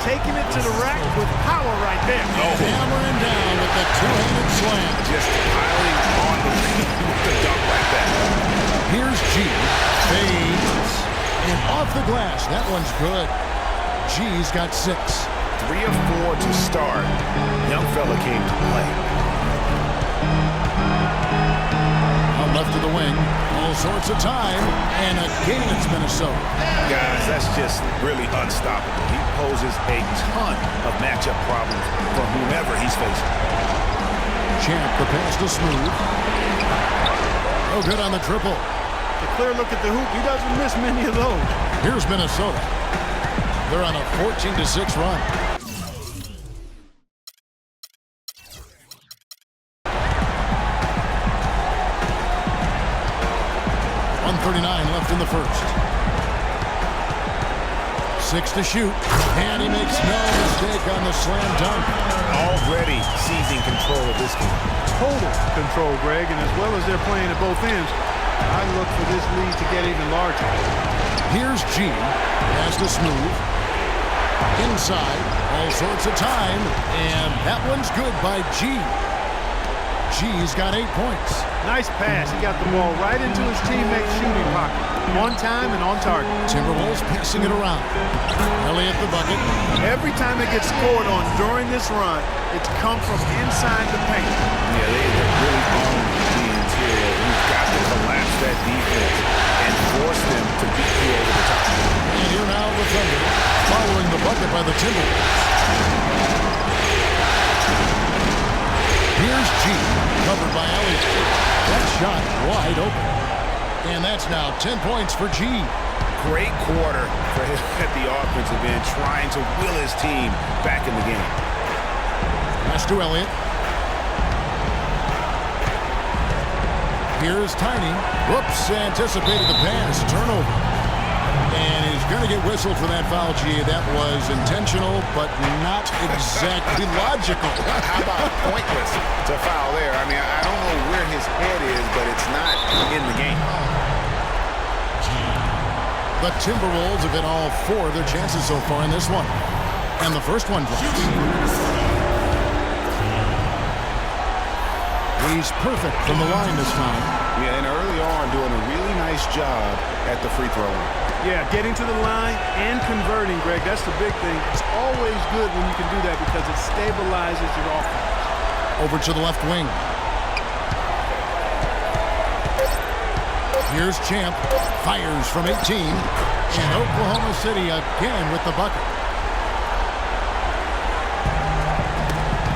taking it to the rack with power right there. Oh. Hammering down with the two-handed slam. Just piling on the lead with the dunk like that. Here's G. Fades. And off the glass. That one's good. G's got 6. 3 of 4 to start. Young fella came to play. Out left of the wing. All sorts of time. And again, it's Minnesota. Guys, that's just really unstoppable. He poses a ton of matchup problems for whomever he's facing. Champ, the pass to Smooth. Oh, good on the triple. A clear look at the hoop. He doesn't miss many of those. Here's Minnesota. They're on a 14-6 run. Left in the first. 6 to shoot. And he makes no mistake on the slam dunk. Already seizing control of this game. Total control, Greg, and as well as they're playing at both ends, I look for this lead to get even larger. Here's G. Pass to Smooth. Inside. All sorts of time. And that one's good by G. G's got 8 points. Nice pass. He got the ball right into his teammate's shooting pocket. On time and on target. Timberwolves passing it around. Elliott the bucket. Every time it gets scored on during this run, it's come from inside the paint. Yeah, they really own the interior. You've got to collapse that defense and force them to beat you over the top. And here now the Thunder, following the bucket by the Timberwolves. Here's G, covered by Elliott. That shot wide open. And that's now 10 points for G. Great quarter for him at the offensive end, trying to will his team back in the game. Pass to Elliott. Here's Tiny. Whoops, anticipated the pass. Turnover. And he's going to get whistled for that foul, G. That was intentional, but not exactly logical. How about pointless to foul there? I mean, I don't know where his head is, but it's not in the game. The Timberwolves have hit all 4 of their chances so far in this one. And the first one drops. He's perfect from the line this time. Yeah, and early on doing a really nice job at the free throw line. Yeah, getting to the line and converting, Greg. That's the big thing. It's always good when you can do that because it stabilizes your offense. Over to the left wing. Here's Champ. Fires from 18. And Oklahoma City again with the bucket.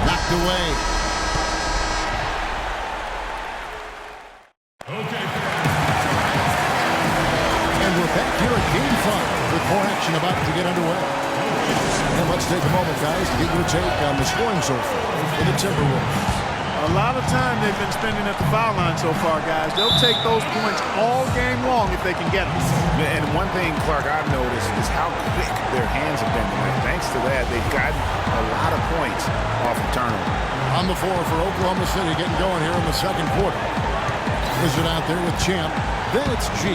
Knocked away. Back here at Game 5 with more action about to get underway. And let's take a moment, guys, to get your take on the scoring so far for the Timberwolves. A lot of time they've been spending at the foul line so far, guys. They'll take those points all game long if they can get them. And one thing, Clark, I've noticed is how quick their hands have been tonight. Thanks to that, they've gotten a lot of points off of turnover. On the floor for Oklahoma City, getting going here in the second quarter. Wizard out there with Champ. Then it's G.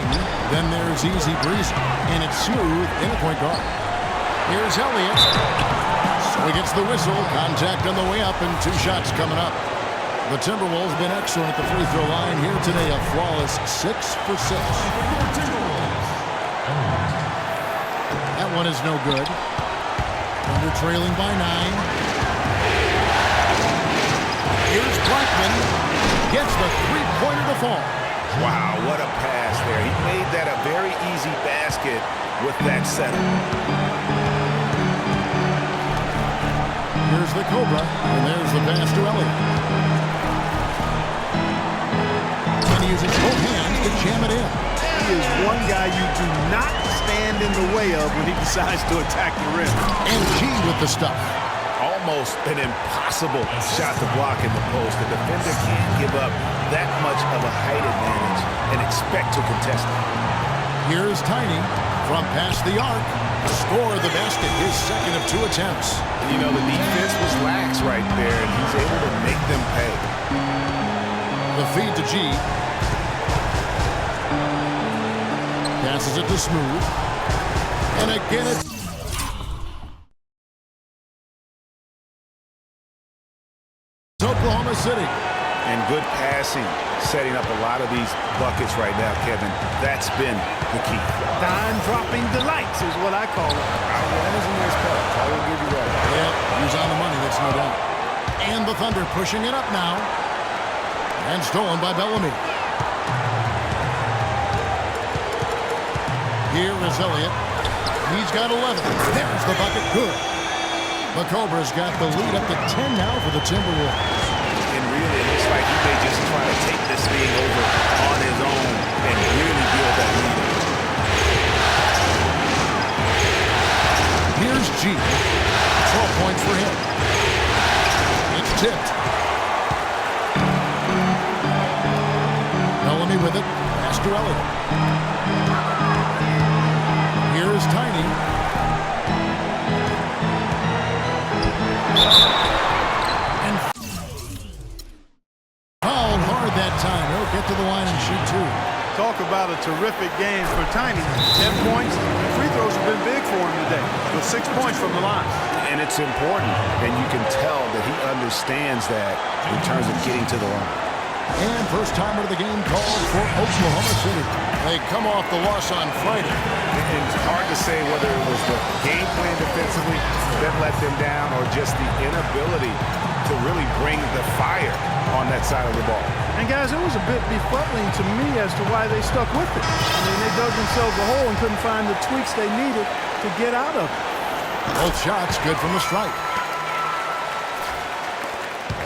Then there's Easy Breezy. And it's Smooth in a point guard. Here's Elliott. So he gets the whistle. Contact on the way up and 2 shots coming up. The Timberwolves been excellent at the free throw line here today. A flawless 6 for 6. That one is no good. Thunder trailing by 9. Here's Blackman. Gets the three-pointer to fall. Wow, what a pass there. He made that a very easy basket with that setup. Here's the Cobra, and there's the pass to Elliott. And he uses both hands to jam it in. He is one guy you do not stand in the way of when he decides to attack the rim. And G with the stuff. Almost an impossible shot to block in the post. The defender can't give up that much of a height advantage and expect to contest it. Here's Tiny from past the arc. Score the basket, his second of 2 attempts. You know, the defense was lax right there, and he's able to make them pay. The feed to G. Passes it to Smooth. And again it's Oklahoma City. And good passing, setting up a lot of these buckets right now, Kevin. That's been the key. Dime-dropping delights is what I call it. That is a nice pass. I will give you that. Yeah, he's on the money, that's no doubt. And the Thunder pushing it up now. And stolen by Bellamy. Here is Elliott. He's got 11. There's the bucket. Good. The Cobras got the lead up to 10 now for the Timberwolves. And really, it looks like he may just try to take this thing over on his own and really build that lead. Here's G. 12 points for him. It's tipped. Bellamy with it. Pass to Elliott. Here is Tiny. And fouled hard that time. He'll get to the line and shoot two. Talk about a terrific game for Tiny. 10 points. Free throws have been big for him today, with 6 points from the line. And it's important, and you can tell that he understands that in terms of getting to the line. And first timer of the game called for Oklahoma City. They come off the loss on Friday. And it's hard to say whether it was the game plan defensively that let them down or just the inability to really bring the fire on that side of the ball. And guys, it was a bit befuddling to me as to why they stuck with it. I mean, they dug themselves a hole and couldn't find the tweaks they needed to get out of it. Both shots good from the stripe.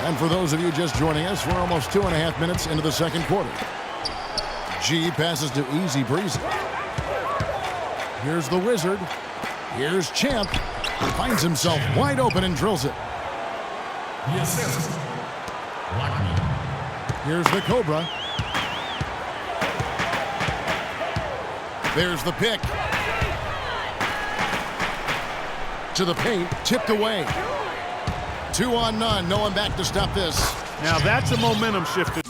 And for those of you just joining us, we're almost 2.5 minutes into the second quarter. G passes to Easy Breezy. Here's the Wizard. Here's Champ. Finds himself wide open and drills it. Here's the Cobra. There's the pick. To the paint, tipped away. 2 on none, no one back to stop this. Now that's a momentum shifter.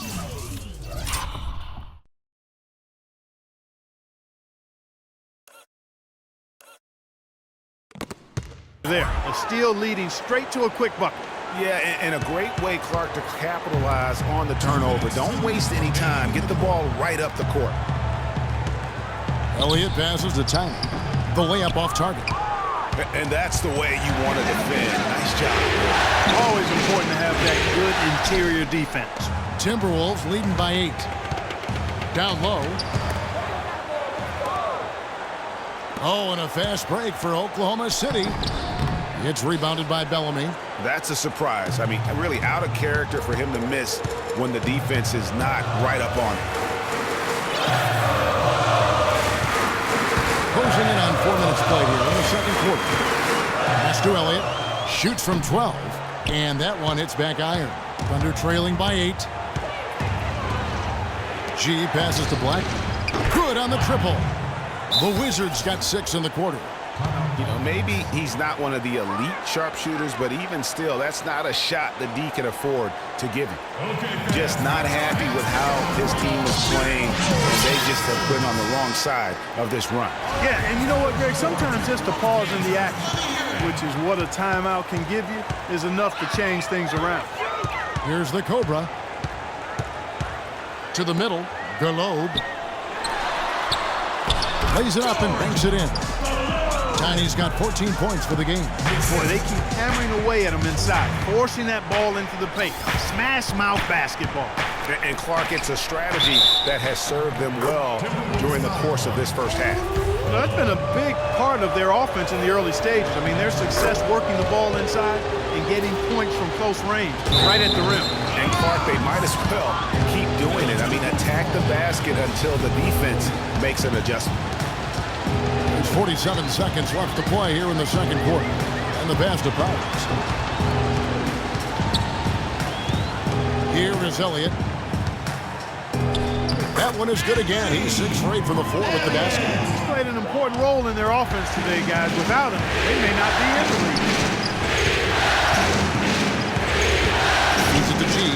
There, a steal leading straight to a quick bucket. Yeah, and a great way, Clark, to capitalize on the turnover. Don't waste any time. Get the ball right up the court. Elliott passes to Tiny. The layup off target. And that's the way you want to defend. Nice job. Always important to have that good interior defense. Timberwolves leading by 8. Down low. Oh, and a fast break for Oklahoma City. It's rebounded by Bellamy. That's a surprise. I mean, really out of character for him to miss when the defense is not right up on it. Closing in on 4 minutes played here in the second quarter. Pass to Elliott. Shoots from 12. And that one hits back iron. Thunder trailing by 8. G passes to Black. Good on the triple. The Wizards got 6 in the quarter. You know, maybe he's not one of the elite sharpshooters, but even still, that's not a shot that D can afford to give him. Just not happy with how his team was playing, and they just have been on the wrong side of this run. Yeah, and you know what, Greg? Sometimes just a pause in the action, which is what a timeout can give you, is enough to change things around. Here's the Cobra. To the middle. Globe. Lays it up and banks it in. Tiny's got 14 points for the game. Boy, they keep hammering away at him inside, forcing that ball into the paint. Smash mouth basketball. And Clark, it's a strategy that has served them well during the course of this first half. Well, that's been a big part of their offense in the early stages. I mean, their success working the ball inside and getting points from close range, right at the rim. And Clark, they might as well keep doing it. I mean, attack the basket until the defense makes an adjustment. There's 47 seconds left to play here in the second quarter. And the pass to Powers. Here is Elliott. That one is good again. He's 6 for 8 from the floor with the basket. He's played an important role in their offense today, guys. Without him, they may not be in the league. He's at the G.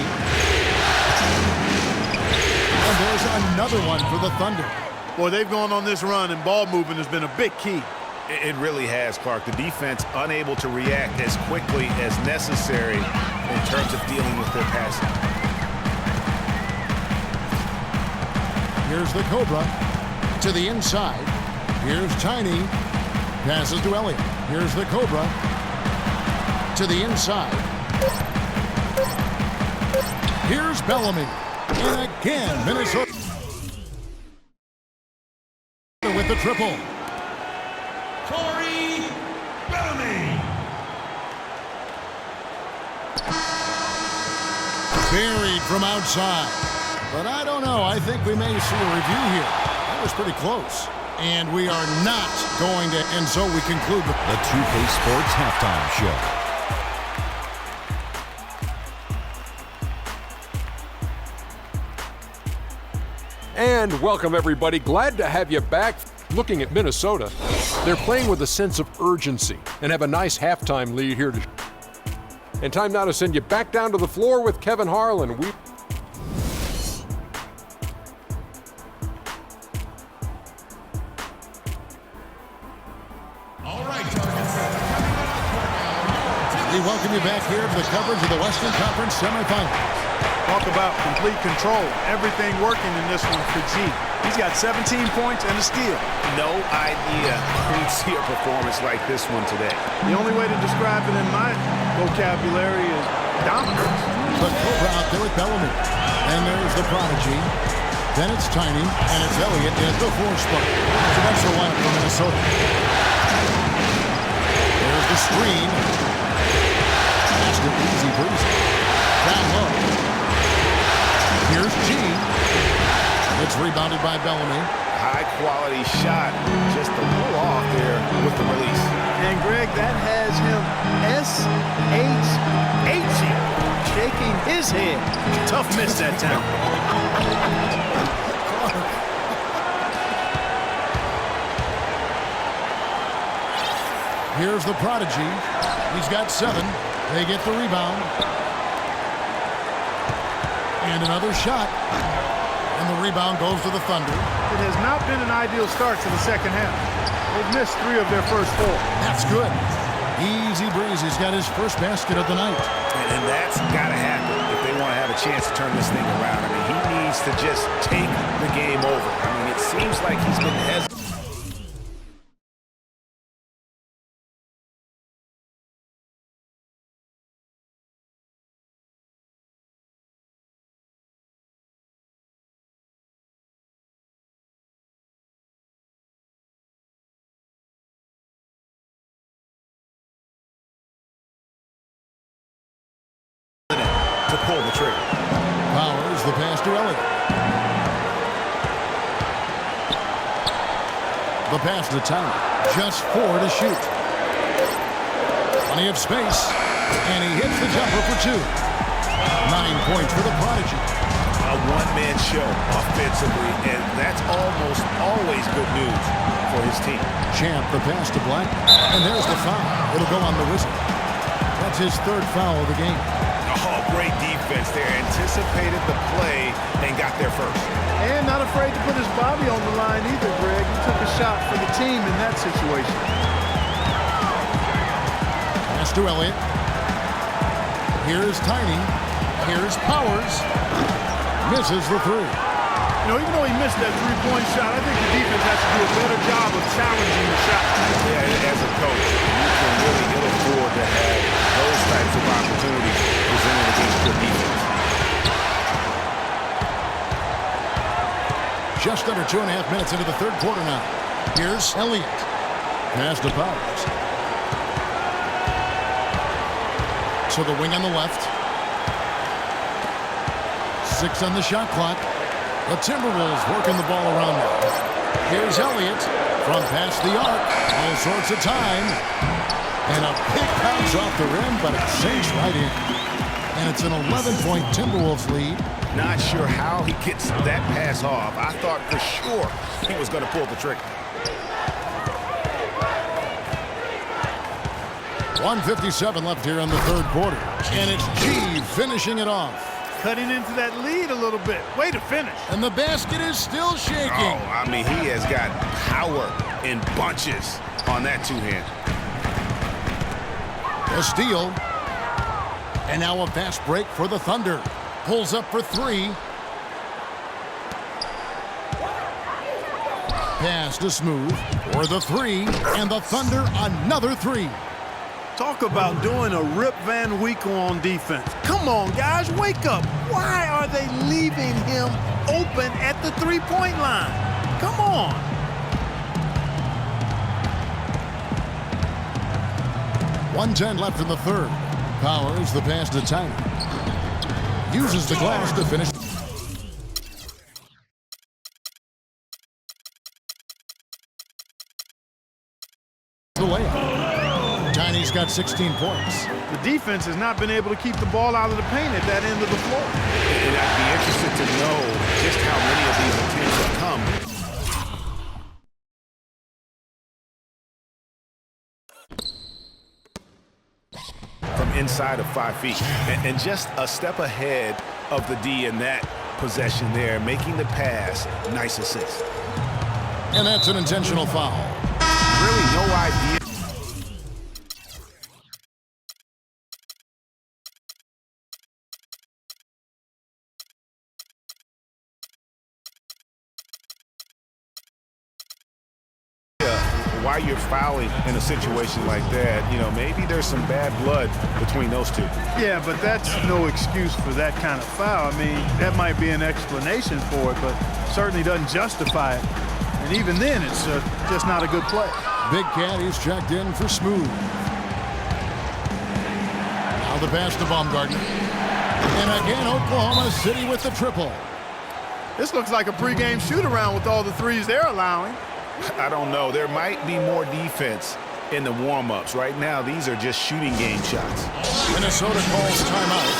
And there's another one for the Thunder. Boy, they've gone on this run, and ball movement has been a big key. It really has, Clark. The defense unable to react as quickly as necessary in terms of dealing with their passing. Here's the Cobra to the inside. Here's Tiny. Passes to Elliott. Here's the Cobra to the inside. Here's Bellamy. And again, Minnesota with the triple. Corey Bellamy. Buried from outside. But I don't know. I think we may see a review here. That was pretty close. And we are not going to, and so we conclude the 2K Sports Halftime Show. And welcome, everybody. Glad to have you back. Looking at Minnesota, they're playing with a sense of urgency and have a nice halftime lead here. And time now to send you back down to the floor with Kevin Harlan. All right, targets. We welcome you back here to the coverage of the Western Conference semifinals. Talk about complete control. Everything working in this one for G. He's got 17 points and a steal. No idea who'd see a performance like this one today. The only way to describe it in my vocabulary is dominance. The Cobra out there with Bellamy. And there's the Prodigy. Then it's Tiny, and it's Elliott in the 4 spot. So that's the lineup for Minnesota. There's the screen. That's the easy breezy. Down low. Here's G. It's rebounded by Bellamy. High quality shot, just a little off there with the release. And Greg, that has him S-H-H-ing, shaking his head. Tough miss that time. Here's the Prodigy. He's got 7. They get the rebound. And another shot. And the rebound goes to the Thunder. It has not been an ideal start to the second half. They've missed 3 of their first 4. That's good. Easy breeze. He's got his first basket of the night. And that's got to happen if they want to have a chance to turn this thing around. I mean, he needs to just take the game over. I mean, it seems like he's been hesitant. To pull the trigger. Powers the pass to Elliott. The pass to Tiny. Just 4 to shoot. Plenty of space. And he hits the jumper for 2. 9 points for the Prodigy. A one-man show offensively, and that's almost always good news for his team. Champ the pass to Black. And there's the foul. It'll go on the Wizard. That's his 3rd foul of the game. Oh, great defense there. Anticipated the play and got there first. And not afraid to put his body on the line either, Greg. He took a shot for the team in that situation. Pass to Elliott. Here's Tiny. Here's Powers. Misses the 3. You know, even though he missed that 3-point shot, I think the defense has to do a better job of challenging the shot. Yeah, as a coach, you can really ill afford to have those types of opportunities presented against your defense. Just under 2.5 minutes into the 3rd quarter now. Here's Elliott. Pass to Powers. So the wing on the left. 6 on the shot clock. The Timberwolves working the ball around now. Here's Elliott from past the arc. All sorts of time. And a big bounce off the rim, but it sinks right in. And it's an 11-point Timberwolves lead. Not sure how he gets that pass off. I thought for sure he was going to pull the trigger. 1:57 left here in the 3rd quarter. And it's G finishing it off. Cutting into that lead a little bit. Way to finish. And the basket is still shaking. Oh, I mean, he has got power in bunches on that 2-hand. A steal. And now a fast break for the Thunder. Pulls up for three. Pass to Smooth for the three, and the Thunder another three. Talk about doing a Rip Van Winkle on defense. Come on, guys, wake up. Why are they leaving him open at the three-point line? Come on. 1:10 left in the third. Powers the pass to Tyner. Uses the glass to finish. The layup. Tiny's got 16 points. The defense has not been able to keep the ball out of the paint at that end of the floor. And I'd be interested to know just how many of these attempts have come from inside of 5 feet. And just a step ahead of the D in that possession there, making the pass. Nice assist. And that's an intentional foul. Really no idea. Why you're fouling in a situation like that. You know, maybe there's some bad blood between those two. Yeah, but that's no excuse for that kind of foul. I mean, that might be an explanation for it, but certainly doesn't justify it. And even then, it's just not a good play. Big Cat is checked in for Smooth. Now the pass to Baumgartner. And again, Oklahoma City with the triple. This looks like a pregame shoot-around with all the threes they're allowing. I don't know. There might be more defense in the warm-ups. Right now, these are just shooting game shots. Minnesota calls timeout.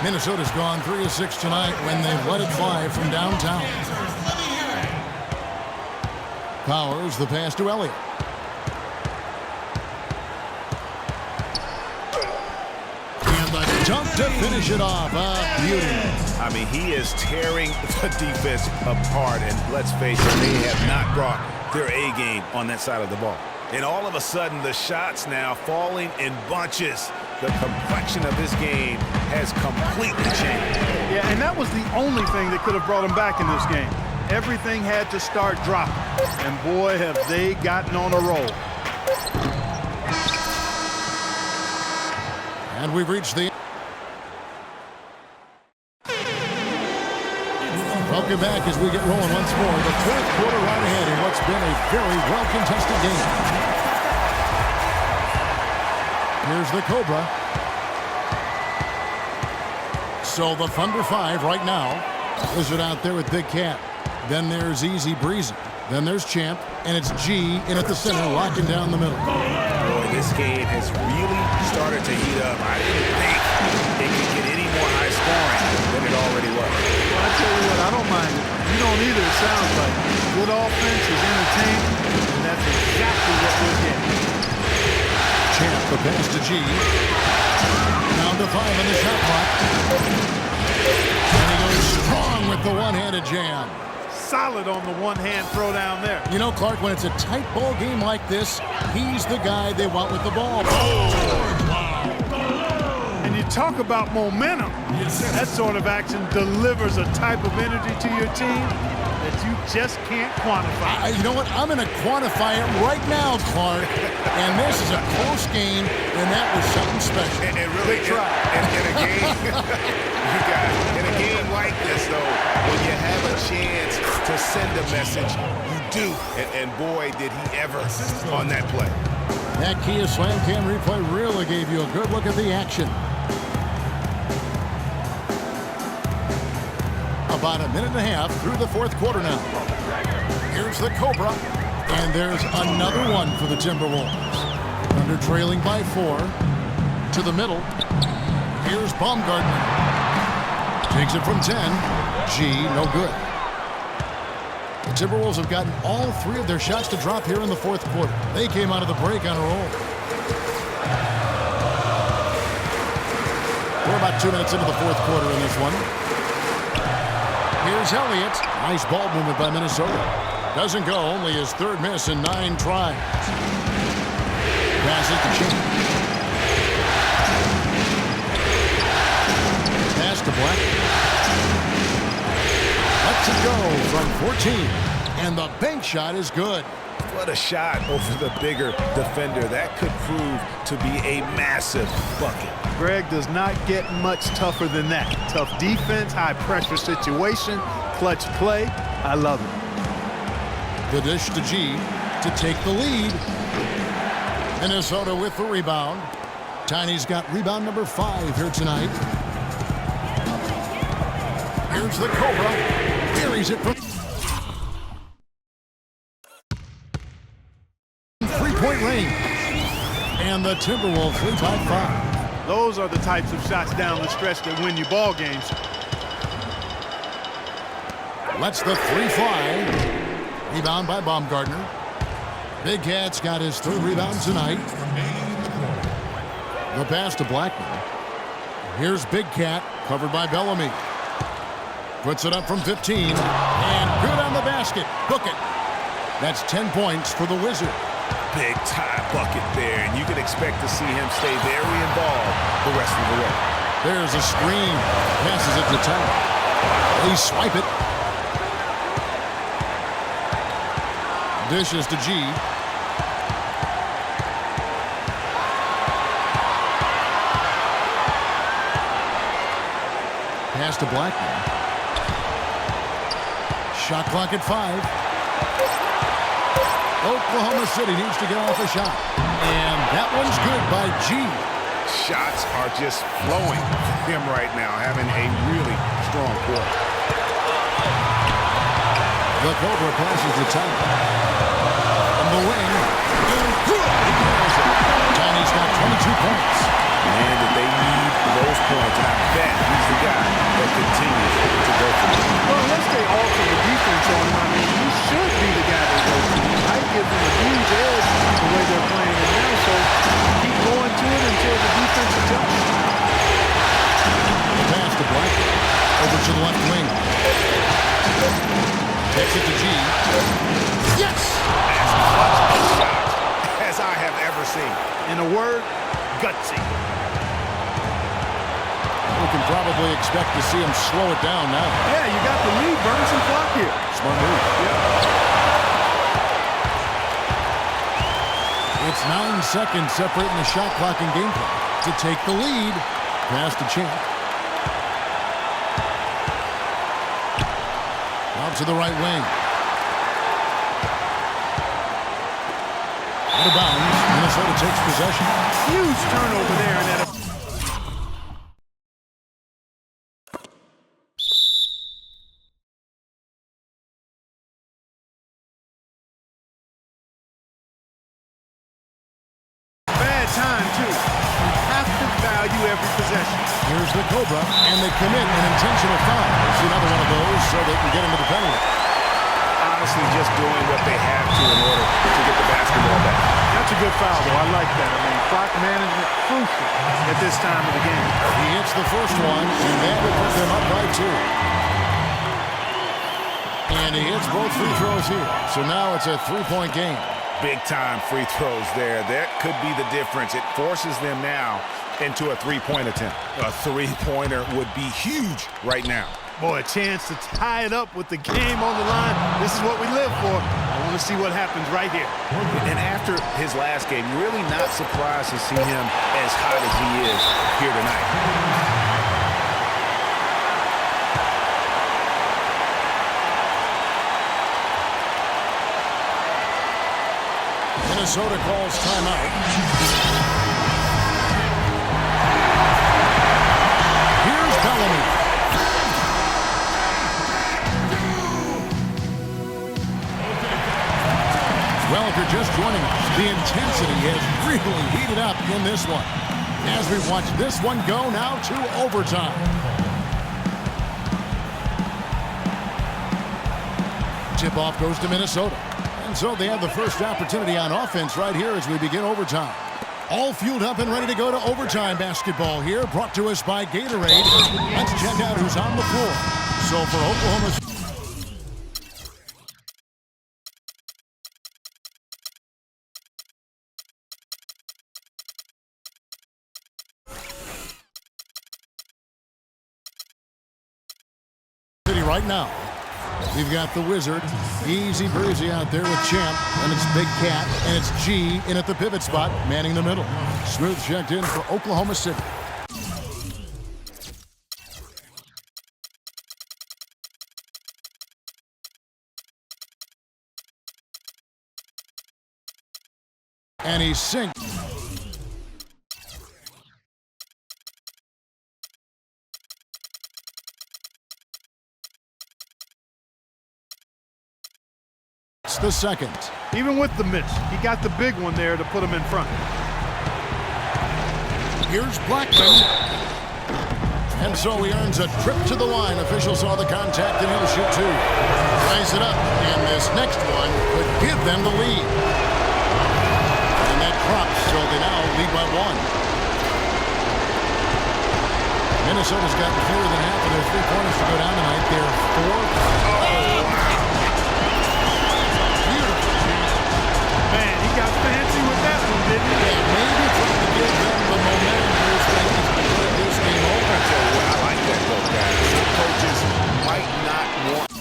Minnesota's gone 3 of 6 tonight when they've let it fly from downtown. Powers the pass to Elliott. And the dunk to finish it off. Beauty. I mean, he is tearing the defense apart. And let's face it, they have not brought their A game on that side of the ball. And all of a sudden, the shots now falling in bunches. The complexion of this game has completely changed. Yeah, and that was the only thing that could have brought him back in this game. Everything had to start dropping. And boy, have they gotten on a roll. And we've reached the... Welcome back as we get rolling once more. The fourth quarter right ahead in what's been a very well-contested game. Here's the Cobra. So the Thunder 5 right now. Wizard out there with Big Cat. Then there's Easy Breezy. Then there's Champ. And it's G in at the center, locking down the middle. Boy, this game has really started to heat up. I didn't think it could get any more high scoring than it already was. Well, I tell you what, I don't mind it. You don't either, it sounds like. Good offense is entertaining, and that's exactly what we're getting. Champ, the pass to G. Down to 5 in the shot clock. And he goes strong with the one-handed jam. Solid on the one-hand throw down there. You know, Clark, when it's a tight ball game like this, he's the guy they want with the ball. And you talk about momentum. That sort of action delivers a type of energy to your team that you just can't quantify. You know what? I'm going to quantify it right now, Clark. And this is a close game, and that was something special. And really, in a game, you guys, in a game like this, though, when you have a chance to send a message, you do. And boy, did he ever on that play. That Kia Slam Cam replay really gave you a good look at the action. About a minute and a half through the fourth quarter now. Here's the Cobra, and there's another one for the Timberwolves. Under trailing by 4 to the middle. Here's Baumgartner. Takes it from 10. G, no good. The Timberwolves have gotten all 3 of their shots to drop here in the fourth quarter. They came out of the break on a roll. We're about 2 minutes into the fourth quarter in this one. Here's Elliott. Nice ball movement by Minnesota. Doesn't go, only his 3rd miss in 9 tries. Passes to Champ. to Black. Lets it go from 14. And the bank shot is good. What a shot over the bigger defender. That could prove to be a massive bucket. Greg does not get much tougher than that. Tough defense, high pressure situation, clutch play. I love it. The dish to G to take the lead. Minnesota with the rebound. Tiny's got rebound number 5 here tonight. Here's the Cobra. Buries it from three-point range. And the Timberwolves lead by 5. Those are the types of shots down the stretch that win you ball games. Lets the 3 fly. Rebound by Baumgartner. Big Cat's got his 3rd rebound tonight. The pass to Blackman. Here's Big Cat, covered by Bellamy. Puts it up from 15. And good on the basket. Book it. That's 10 points for the Wizard. Big time bucket there, and you can expect to see him stay very involved the rest of the way. There's a screen. Passes it to Tyler. They swipe it. Dishes to G. Pass to Blackman. Shot clock at 5. Oklahoma City needs to get off a shot. And that one's good by G. Shots are just flowing for him right now, having a really strong quarter. The Cobra passes to Tyler. From the wing. Tiny's got 22 points. Man, did they need those points. And I bet he's the guy that continues to go for them. Well, unless they alter the defense on him, I mean, he should be the guy that goes to. Height gives him a huge edge the way they're playing it now, so keep going to it until the defense adjusts. Pass to Blackman. Over to the left wing. Takes it to G. Yes! As clutch a shot as I have ever seen. In a word, gutsy. We can probably expect to see him slow it down now. Yeah, you got the lead. Burn some clock here. Smart move. Yeah. It's 9 seconds separating the shot clock and gameplay. To take the lead. Pass to Champ. Out to the right wing. Out of bounds. Minnesota takes possession. Huge turnover there in that. Bad time, too. You have to value every possession. Here's the Cobra, and they commit an intentional foul. See another one of those so they can get into the penalty. Honestly, just doing what they have to in order to get the basketball back. That's a good foul, though. I like that. I mean, clock management crucial at this time of the game. He hits the first one, and that will put them up by 2. And he hits both free throws here. So now it's a 3-point game. Big-time free throws there. That could be the difference. It forces them now into a three-point attempt. A three-pointer would be huge right now. Boy, a chance to tie it up with the game on the line. This is what we live for. I want to see what happens right here. And after his last game, really not surprised to see him as hot as he is here tonight. Minnesota calls timeout. Here's Bellamy. Well, if you're just joining us, the intensity has really heated up in this one. As we watch this one go now to overtime. Tip-off goes to Minnesota. And so they have the first opportunity on offense right here as we begin overtime. All fueled up and ready to go to overtime basketball here, brought to us by Gatorade. Let's check out who's on the floor. So for Oklahoma right now. We've got the Wizard. Easy breezy out there with Champ. And it's Big Cat. And it's G in at the pivot spot, manning the middle. Smooth checked in for Oklahoma City. And he sinks. It's the second. Even with the miss, he got the big one there to put him in front. Here's Blackman. And so he earns a trip to the line. Official saw the contact and he'll shoot two. Ties it up. And this next one could give them the lead. And that drops, so they now lead by one. Minnesota's got fewer than half of their three-pointers to go down tonight. They're 4. Man, he got fancy with that one, didn't he? Yeah, maybe trying to give them the momentum here's things to put this game over. I tell you what, I like that though, guys. Some coaches might not want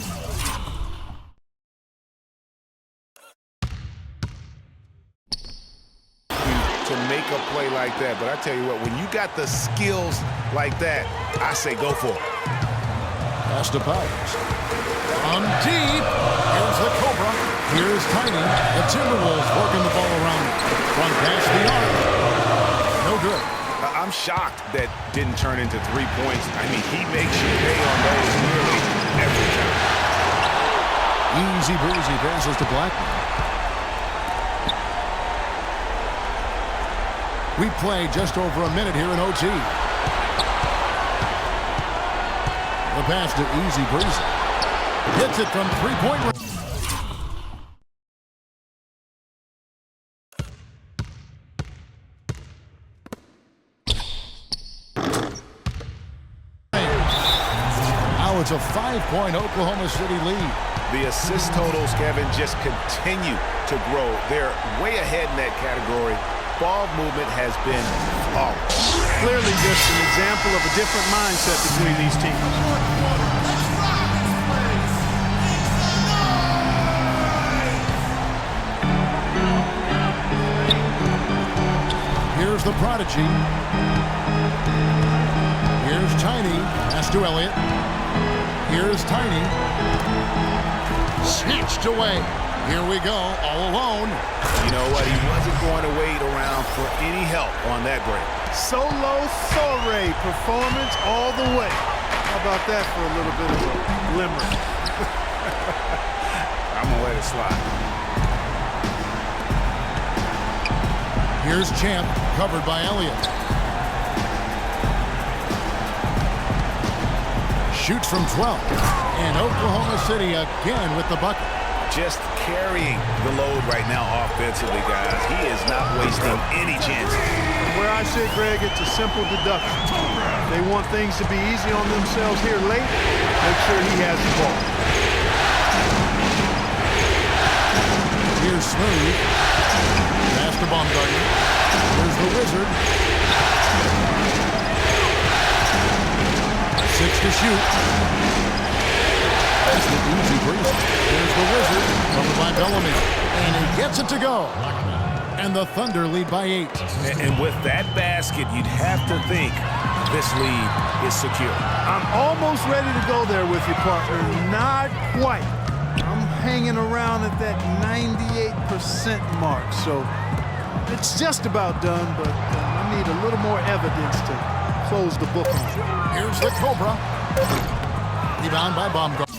to make a play like that, but I tell you what, when you got the skills like that, I say go for it. Pass to Powers. On deep. Here's the Cobra. Here's Tiny. The Timberwolves working the ball around. One pass the arc. No good. I'm shocked that didn't turn into 3 points. I mean, he makes you pay on those nearly every time. Easy breezy passes to Blackman. We play just over a minute here in OT. The pass to Easy breezy. Hits it from three-point range. It's a 5-point Oklahoma City lead. The assist totals, Kevin, just continue to grow. They're way ahead in that category. Ball movement has been flawless. Clearly just an example of a different mindset between these teams. Here's the prodigy. Here's Tiny. Pass to Elliott. Here's Tiny. Snatched away. Here we go, all alone. You know what? He wasn't going to wait around for any help on that break. Solo soiree performance all the way. How about that for a little bit of a glimmer? I'm going to let it slide. Here's Champ, covered by Elliott. Shoots from 12. And Oklahoma City again with the bucket. Just carrying the load right now offensively, guys. He is not wasting any chances. Where I sit, Greg, it's a simple deduction. They want things to be easy on themselves here late. Make sure he has the ball. Here's Smooth. Pass to Baumgartner. Here's the Wizard. 6 to shoot. That's the easy breeze. Here's the Wizard, covered by Bellamy. And he gets it to go. And the Thunder lead by 8. And with that basket, you'd have to think this lead is secure. I'm almost ready to go there with you, partner. Not quite. I'm hanging around at that 98% mark. So it's just about done, but I need a little more evidence to close the book on. Here's the Cobra. Rebound by Baumgartner.